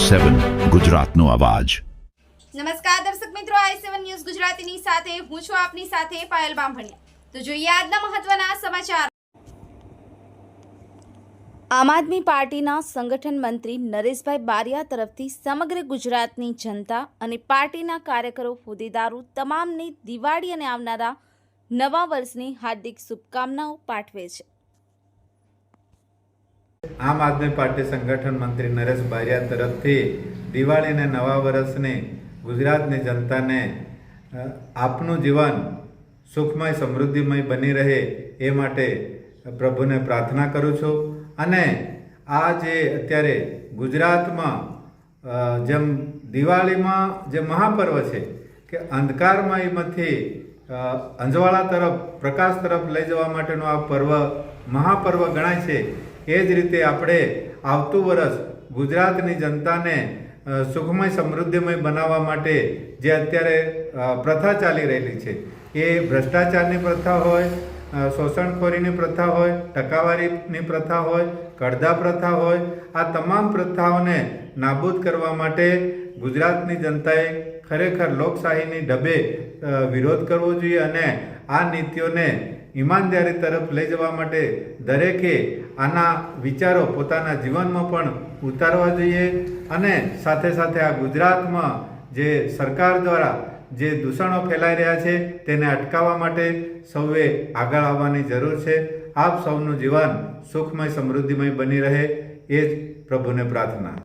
i7 ગુજરાતનો અવાજ। નમસ્કાર દર્શક મિત્રો, i7 ન્યૂઝ ગુજરાતીની સાથે હું છું આપની સાથે પાયલ બામભણિયા। તો જોઈએ આજના મહત્વના સમાચાર। આમ આદમી પાર્ટીના સંગઠન મંત્રી નરેશભાઈ બારિયા તરફથી સમગ્ર ગુજરાતની જનતા અને પાર્ટીના કાર્યકરો, હોદ્દેદારો તમામને દિવાળી અને આવનારા નવા વર્ષની હાર્દિક શુભકામનાઓ પાઠવે છે। આમ આદમી પાર્ટી સંગઠન મંત્રી નરેશ બારિયા તરફથી દિવાળી અને નવા વર્ષની ગુજરાતની જનતાને આપનું જીવન સુખમય સમૃદ્ધિમય બની રહે એ માટે પ્રભુને પ્રાર્થના કરું છું। અને આ જે અત્યારે ગુજરાતમાં જેમ દિવાળીમાં જે મહાપર્વ છે કે અંધકારમયમાંથી અંજવાળા તરફ પ્રકાશ તરફ લઈ જવા માટેનો આ પર્વ મહાપર્વ ગણાય છે। એ જ રીતે આપણે આવતું વર્ષ ગુજરાતની જનતાને સુખમય સમૃદ્ધિમય બનાવવા માટે જે અત્યારે પ્રથા ચાલી રહેલી છે, એ ભ્રષ્ટાચારની પ્રથા હોય, શોષણખોરીની પ્રથા હોય, ટકાવારીની પ્રથા હોય, કડધા પ્રથા હોય, આ તમામ પ્રથાઓને નાબૂદ કરવા માટે ગુજરાતની જનતાએ ખરેખર લોકશાહીની ઢબે વિરોધ કરવો જોઈએ અને આ નીતિઓને ઈમાનદારી તરફ લઈ જવા માટે દરેકે આના વિચારો પોતાના જીવનમાં પણ ઉતારવા જોઈએ। અને સાથે સાથે આ ગુજરાતમાં જે સરકાર દ્વારા જે દૂષણો ફેલાઈ રહ્યા છે તેને અટકાવવા માટે સૌએ આગળ આવવાની જરૂર છે। આપ સૌનું જીવન સુખમય સમૃદ્ધિમય બની રહે એ જ પ્રભુને પ્રાર્થના।